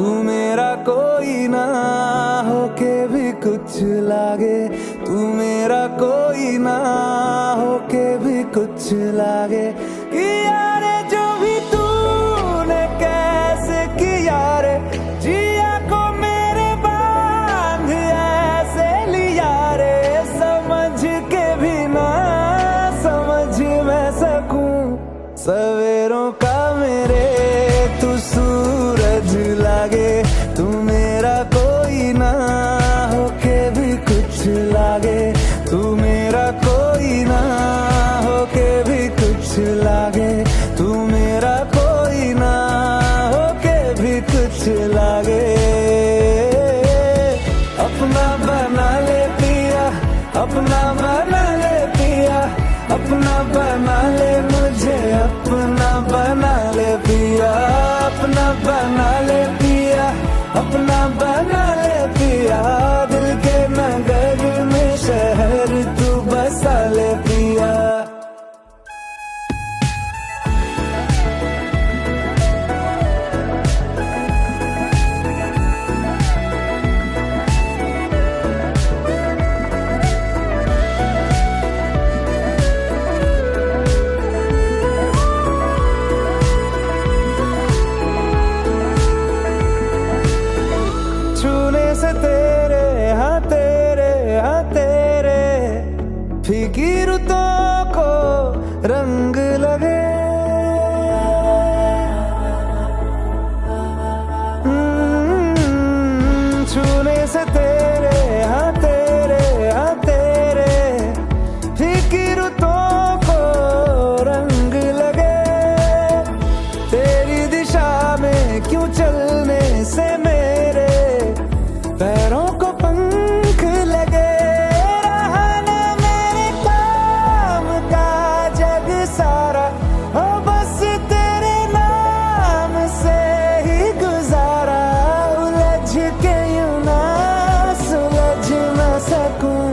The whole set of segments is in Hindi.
तू मेरा कोई ना होके भी कुछ लागे, तू मेरा कोई ना होके भी कुछ लागे। कि यारे जो भी तूने कैसे किया रे, जिया को मेरे बांध ऐसे लिया रे, समझ के भी ना समझ मैं सकूं सवेरों का मेरे तू सूरज लागे, तू मेरा कोई ना होके भी कुछ लागे, तू मेरा कोई ना होके भी कुछ लागे, तू मेरा कोई ना होके भी कुछ लागे। अपना बना ले पिया, अपना बना ले पिया, अपना बना ले मुझे, अपना बना ले पिया, अपना बना ले पिया, अपना बना ले पिया। दिल के नगर में शहर तू बसा ले पिया। छूने से तेरे हाँ तेरे हाँ तेरे फीकी रुतों को रंग लगे। छूने से तेरे हाँ तेरे फीकी रुतों को रंग लगे। तेरी दिशा में क्यों चलने से मेरे पैरों को पंख लगे। रहा ना मेरे काम का जग सारा, हो बस तेरे नाम से ही गुजारा। उलझ के यूं ना सुलझ ना सकूं।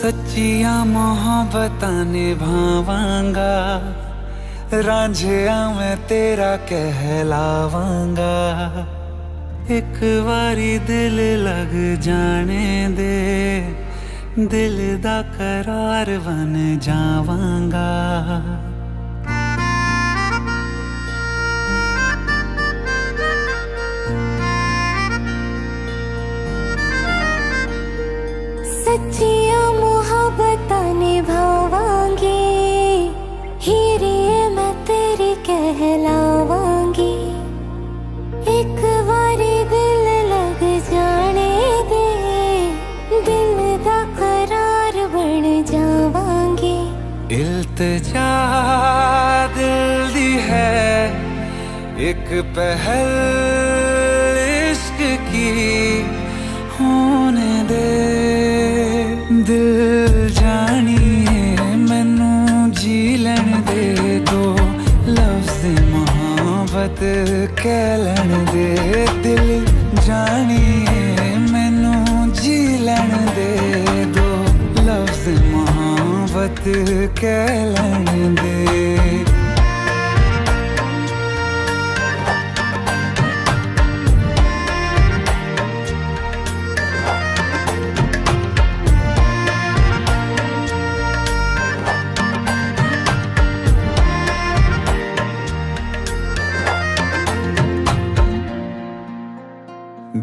सच्चिया मोहब्बतां निभावांगा, रांझिया मैं तेरा कहलावांगा। एक बारी दिल लग जाने दे, दिल दा करार बन जावांगा। सच्चिया मोहब्बतां निभावांगी, हीरे मैं तेरी कहलावांगी। एक बारी दिल लग जाने दे, दिल दा करार बन जावांगी। इल्तिजा दिल दी है एक पहल इश्क की होने दे। दिल जानिए मैनू जी लैन दे, दो लफ्ज़ मोहब्बत कह लैन दे। दिल जानिए मैनू जी लैन दे, दो लफ्ज़ मोहब्बत कह लैन दे।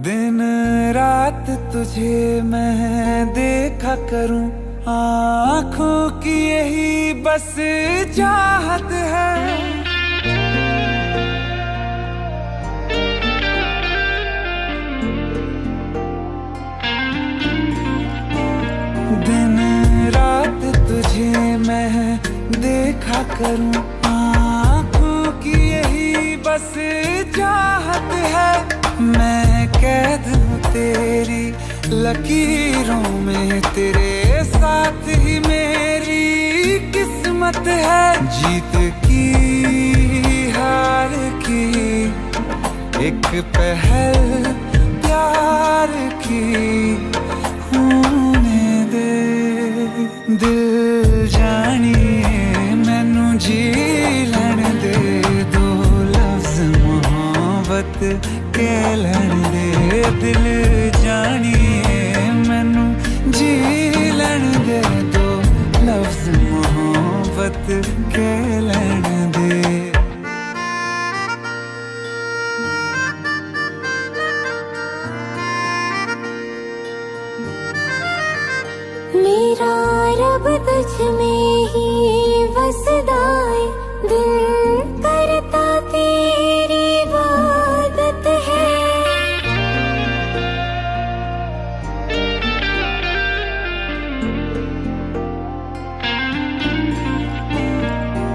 दिन रात तुझे मैं देखा करूं, आँखों की यही बस चाहत है। दिन रात तुझे मैं देखा करूं, आँखों की यही बस चाहत है। मैं कैद हूँ तेरी लकीरों में, तेरे साथ ही मेरी कीमत है जीत की हार की, एक पहल प्यार की होने दे। दिल जानिए मैनू जी लैण दे, दो लफ्ज मोहब्बत कह लैण दे। दिल जानिए मैनू जी लैण दे, दो लफ्ज मोहब्बत कह लैण दे। मेरा रब तुझ में ही वसदा है, दिल करता तेरी इबादत है।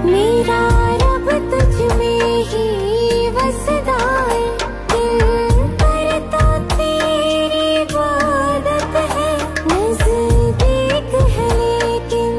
मेरा रब तुझ में ही वसदा है, दिल करता तेरी इबादत है। नज़दीक है लेकिन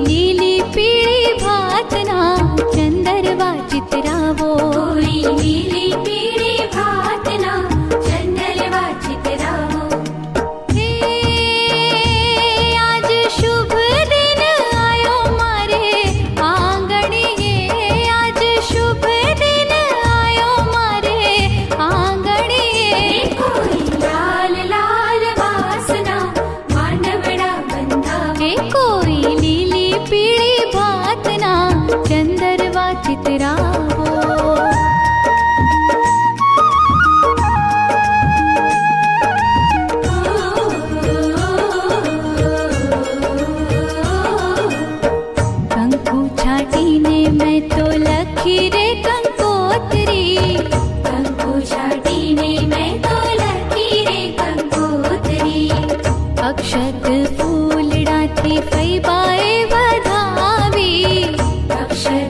લીલી પીળી ભાતના ચંદરવા ચિતરાવો, કોઈ લીલી પીળી ભાતના ચંદરવા ચિતરાવો. હે આજ શુભ દિન આયો મારે આંગણીએ, આજ શુભ દિન આયો મારે આંગણીએ. કોઈ લાલ લાલ વાસના માંડવડા બંધાવો, હે કોઈ લીલી પીળી ભાતના ચંદરવા ચિતરાવો. કંકુ છાટીને મેં તો લખી રે કંકોત્રી, કંકુ છાટીને મેં તો લખી રે કંકોત્રી. અક્ષત ફૂલડાથી ફૈબાએ વધાવી, અક્ષર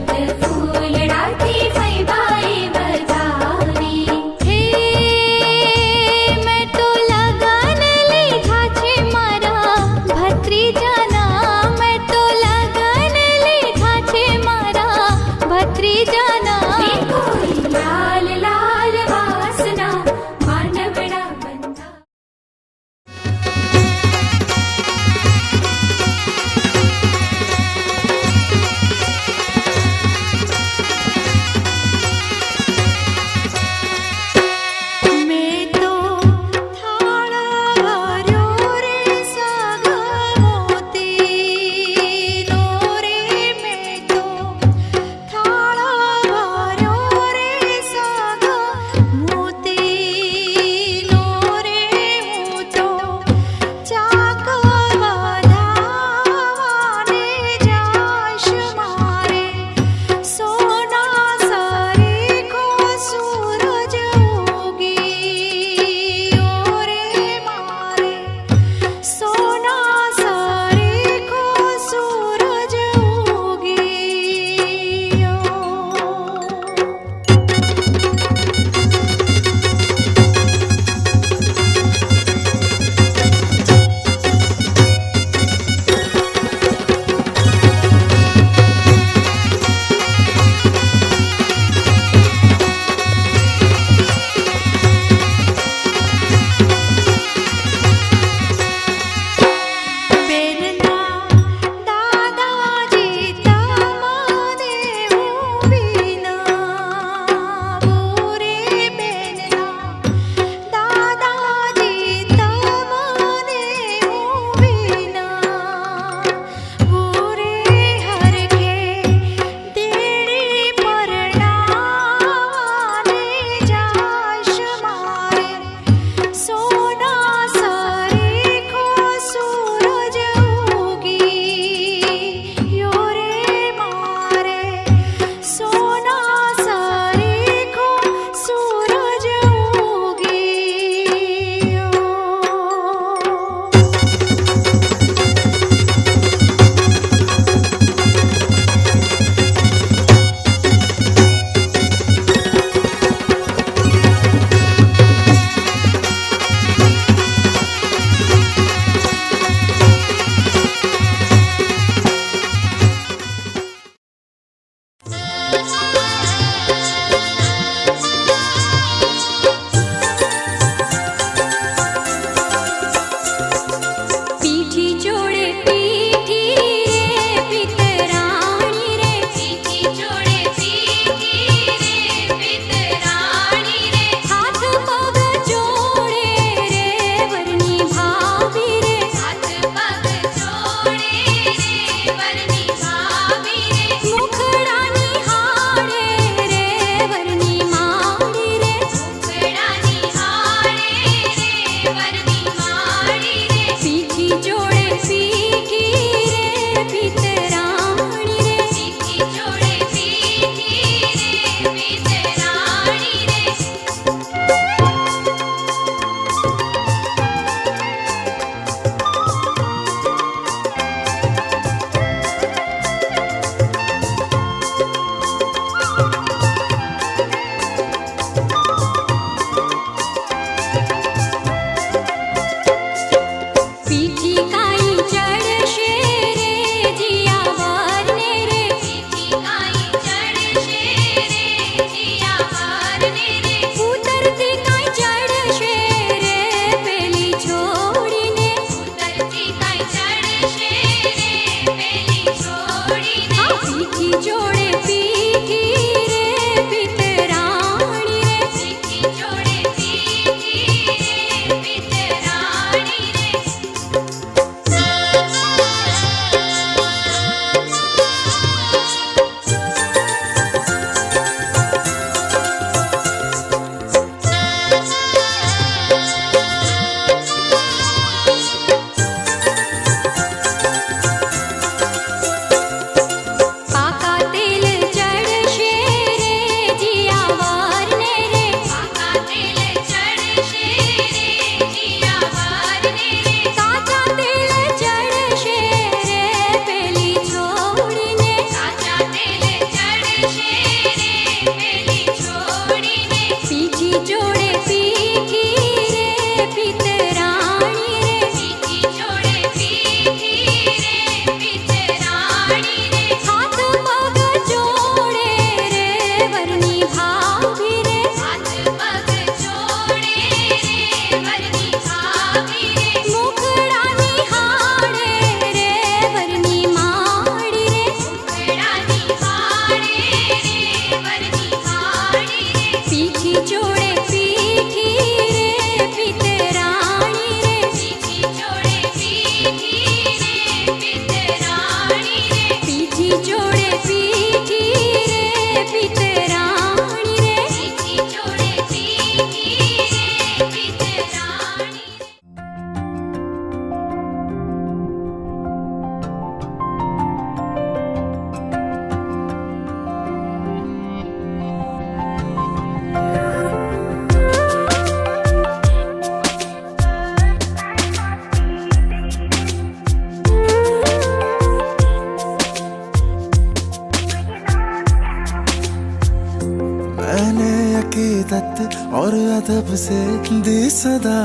अदब से दी सदा,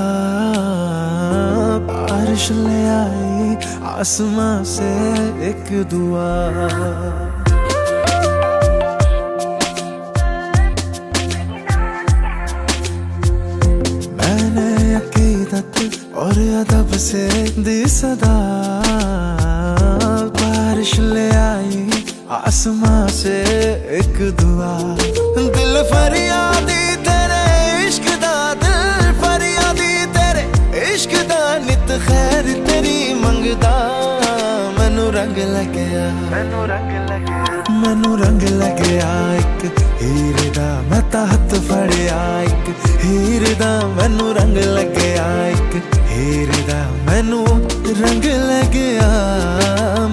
बारिश ले आई आसमां से एक दुआ। मैंने अकीदत और अदब से दी सदा, बारिश ले आई आसमां से एक दुआ। दिल फरियादी तेरे इश्क दा, दिल फरियादी तेरे इश्क दा, नित खैर तेरी मंगदा। मैनू रंग लग्या, मैनू रंग लग्या एक हीर दा, मैं तां हत्थ फड़िया एक हीर दा। मैनू रंग लग्या एक हीर दा, मैनू रंग लग्या,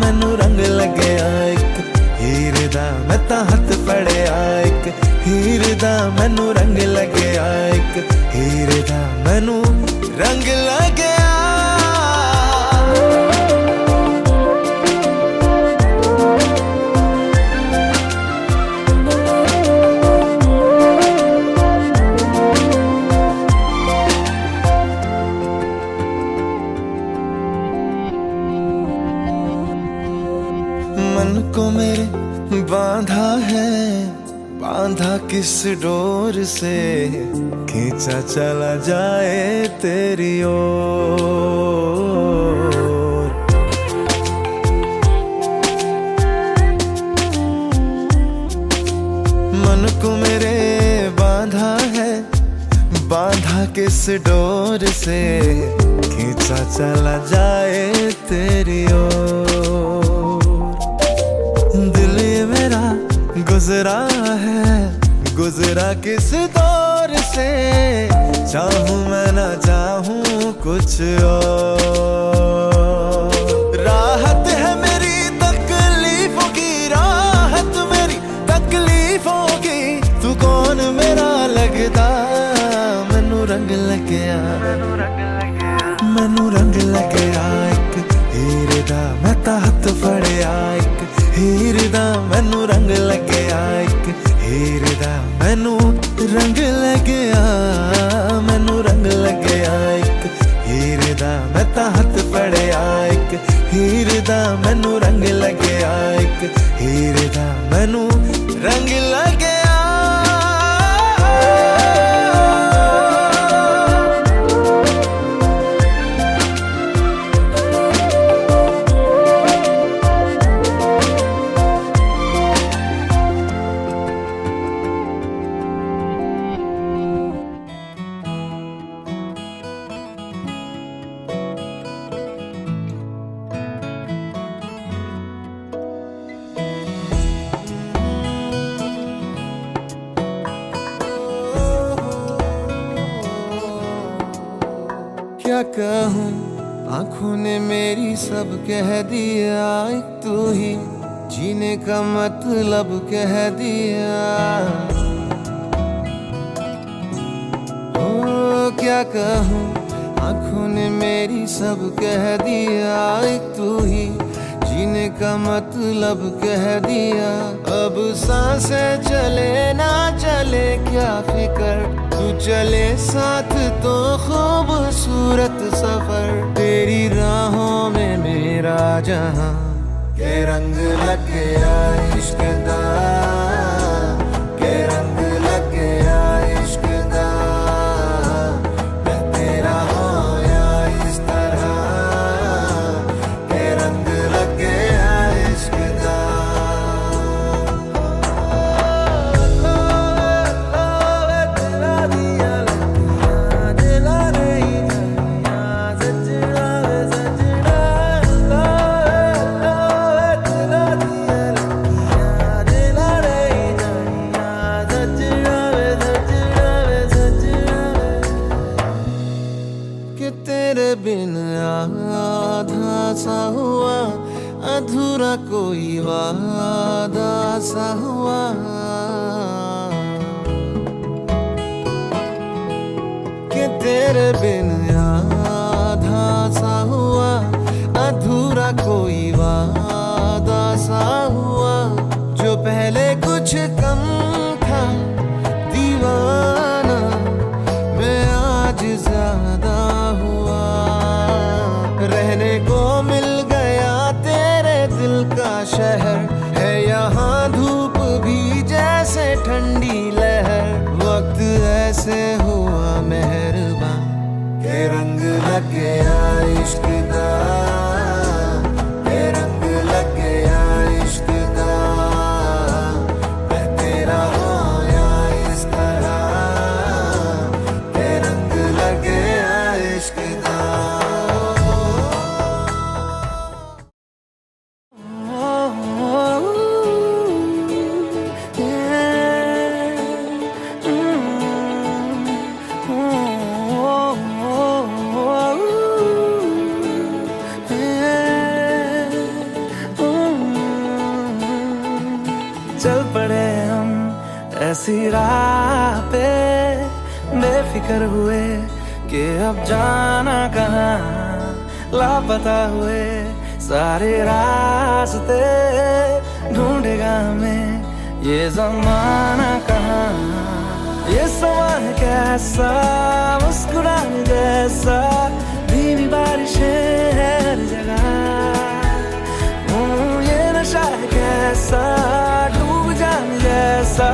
मैनू रंग लग्या एक हीर दा, मैं तां हत्थ फड़िया एक हीर दा। मैनू रंग लग्या एक हीर दा, मैनू रंग लग्या। मन को मेरे बांधा है, बांधा किस डोर से, खींचा चला जाए तेरी ओर। मन को मेरे बांधा है, बांधा किस डोर से, खींचा चला जाए तेरी ओर। दिल ये मेरा गुजरा है, गुजरा किस दौर से, चाहूं मैं ना चाहूं कुछ और। राहत है मेरी तकलीफों की, राहत मेरी तकलीफों की, तू कौन मेरा लगदा। मैनू रंग लग्या, मैनू रंग लग्या एक हीर दा, मैं तां हत्थ फड़िया एक हीर दा। मैनू रंग लग्या एक हीर दा, मैनू रंग लग्या, मैनू रंग लग्या एक हीर दा, मैं तां हत्थ फड़िया एक हीर दा। मैनू रंग लग्या एक हीर दा, मैनू रंग लग्या। क्या कहूँ आँखों ने मेरी सब कह दिया, एक तू ही जीने का मतलब कह दिया। ओ क्या कहूँ आँखों ने मेरी सब कह दिया, एक तू ही जीने का मतलब कह दिया। अब सांसें चले ना चले क्या फिकर, तू चले साथ तो खूबसूरत सफर। तेरी राहों में मेरा जहां के रंग लग गया इश्क दा, के रंग लग गया इश्क दा। मैं तेरा होया इस तरह, के रंग लग गया इश्क दा। तेरे बिन आधा सा हुआ, अधूरा कोई वादा सा हुआ। कि तेरे बिन आधा सा हुआ, अधूरा कोई वादा सा हुआ। जो पहले कुछ कम था दीवाना, शहर है यहाँ, धूप भी जैसे ठंडी लहर। वक्त ऐसे हुआ मेहरबान के रंग लग गया इश्क दा, के रंग लग गया इश्क दा। मैं तेरा होया इस तरह, के रंग लग गया इश्क दा। चल पड़े हम ऐसी राह पे, बेफिक्र हुए कि अब जाना कहाँ, लापता हुए सारे रास्ते, ढूंढेगा हमें ये ज़माना कहाँ। ये समा है कैसा, मुस्कुराने जैसा, धीमी बारिशें है हर जगह। ये नशा है कैसा, डूब जाने जैसा,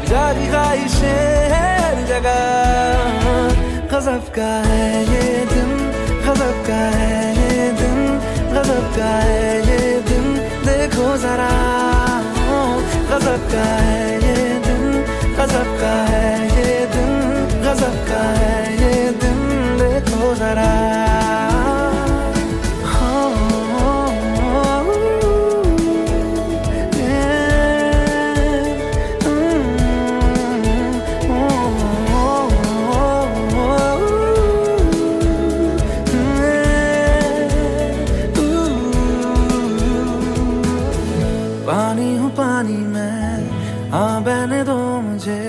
जागी ख्वाहिशें है हर जगह। गज़ब का है ये दिन, गज़ब का है ये दिन, गज़ब का है ये दिन, देखो जरा। गज़ब का है ये दिन, गज़ब का है ये दिन, गज़ब का है ये दिन, देखो जरा। पानी हूँ पानी में, हाँ बहने दो मुझे,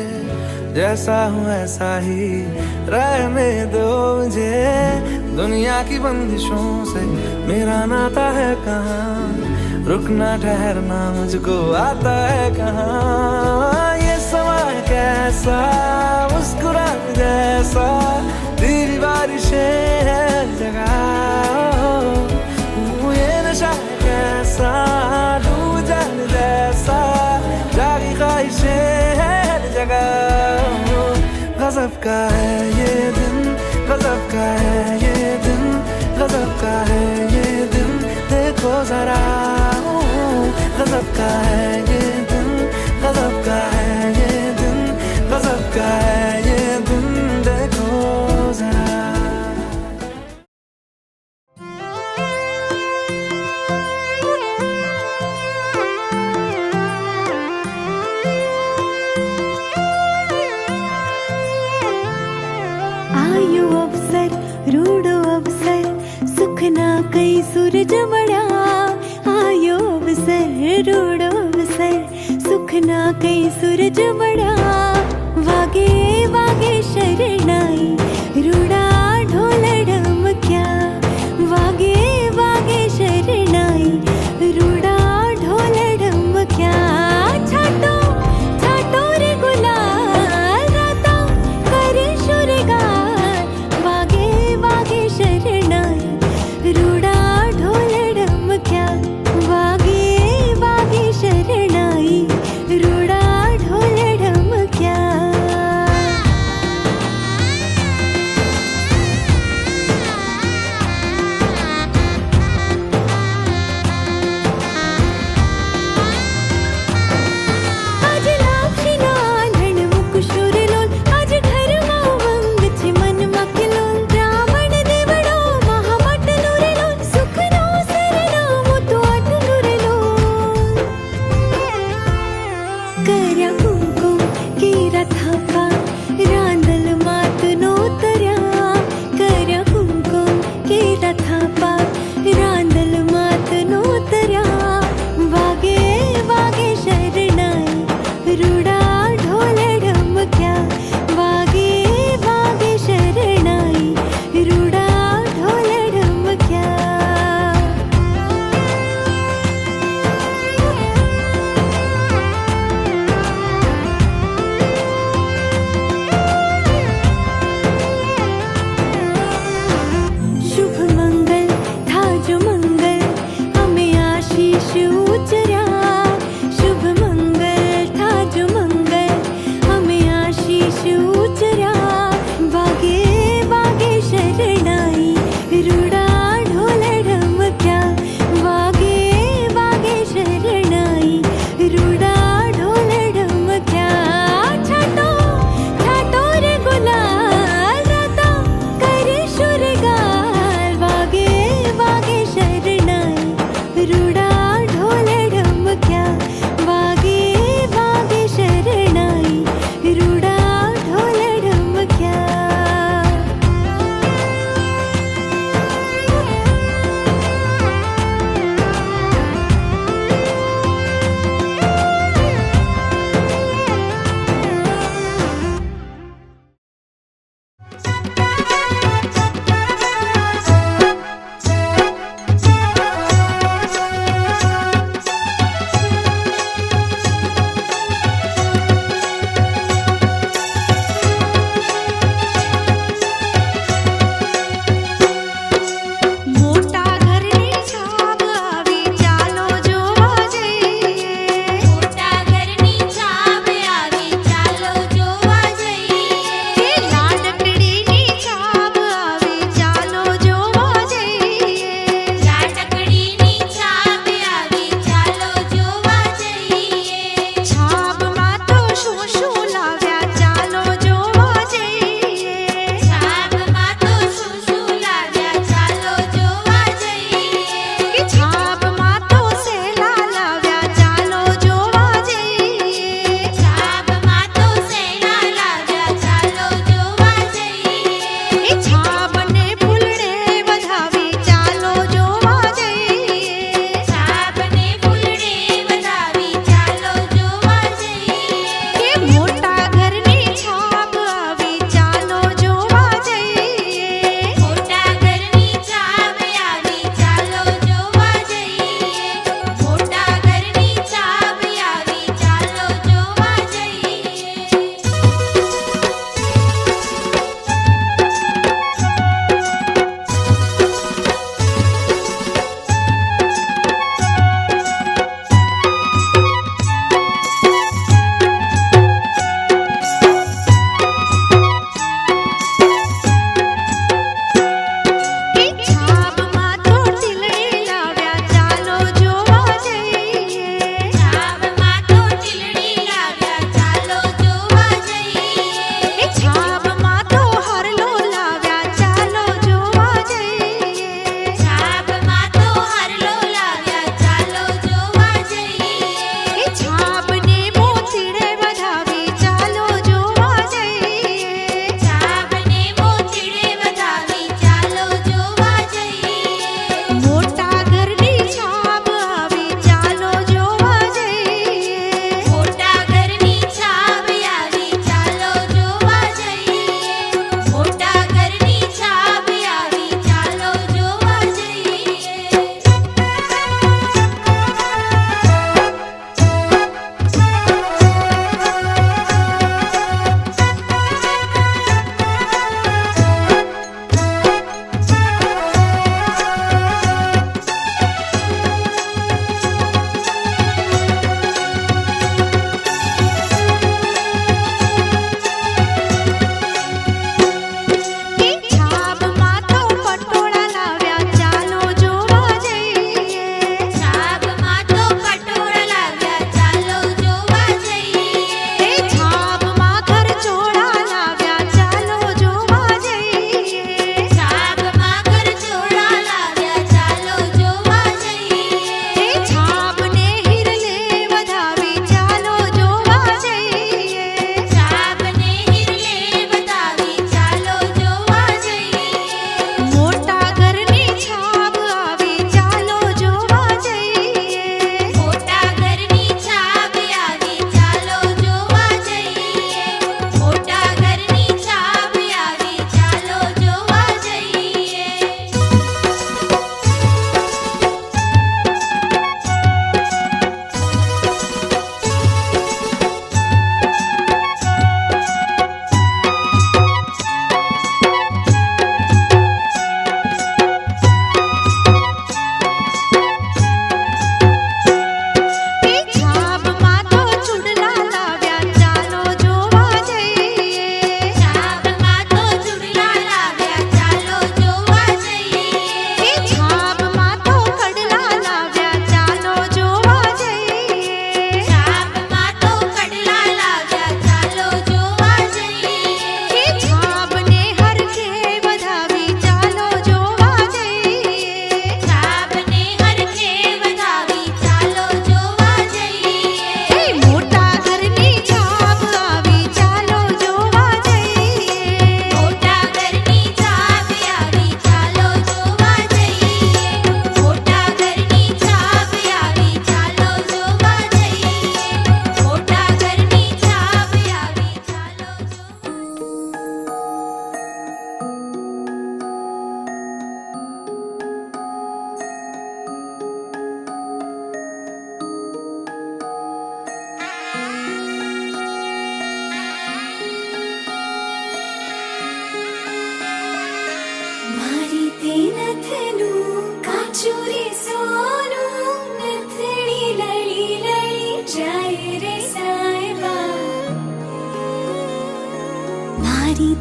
जैसा हूँ ऐसा ही रहने दो मुझे। दुनिया की बंदिशों से मेरा नाता है कहाँ, रुकना ठहरना मुझको आता है कहाँ। ये समा है कैसा, मुस्कुराने जैसा, धीमी बारिशें है हर जगह। ये नशा है कैसा, डूब जाने जैसा, जागी ख्वाहिशें है हर जगह। गज़ब का है ये दिन, गज़ब का है ये दिन, गज़ब का है ये दिन, देखो जरा। गज़ब का है ये दिन, गज़ब का है ये दिन, गज़ब का है ये दिन, देखो जरा। आयो अवसर रूडो अवसर, सुख ना कई सूरज मड़ा। आयो अवसर रूडो अवसर, सुख ना कई सूरज मड़ा। वागे वागे शरणाई, रूडा ढोल ढमक्या। वागे वागे शरणाई, रूडा ढोल ढमक्या। छाटो छाटो रे गुलाल, राता करे शुरगार। वागे वागे शरणाई, रूडा ढोल ढमक्या। वागे वागे शरणाई, रूडा ढोल ढमक्या।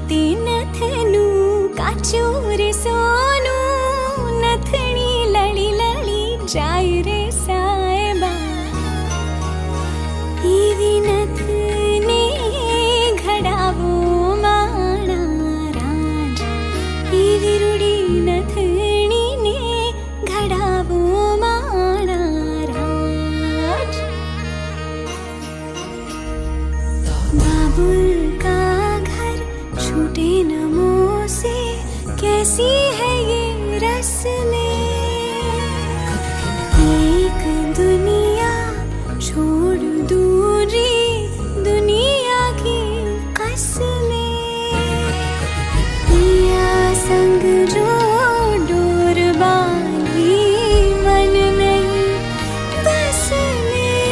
તે નથનું કાચું રે સોનું નથણી લળી લળી જાય રે સાહેબા એવી નથને ઘડાવો માણા રાજ એવી રૂડી નથણીને ઘડાવો માણા રાજ बाबुल का घर छूटे नमों से कैसी है ये रस्में एक दुनिया छोड़ दूरी दुनिया की कसमें पिया संग जो डोर बांधी मन नहीं बस में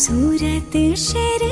सूरत शर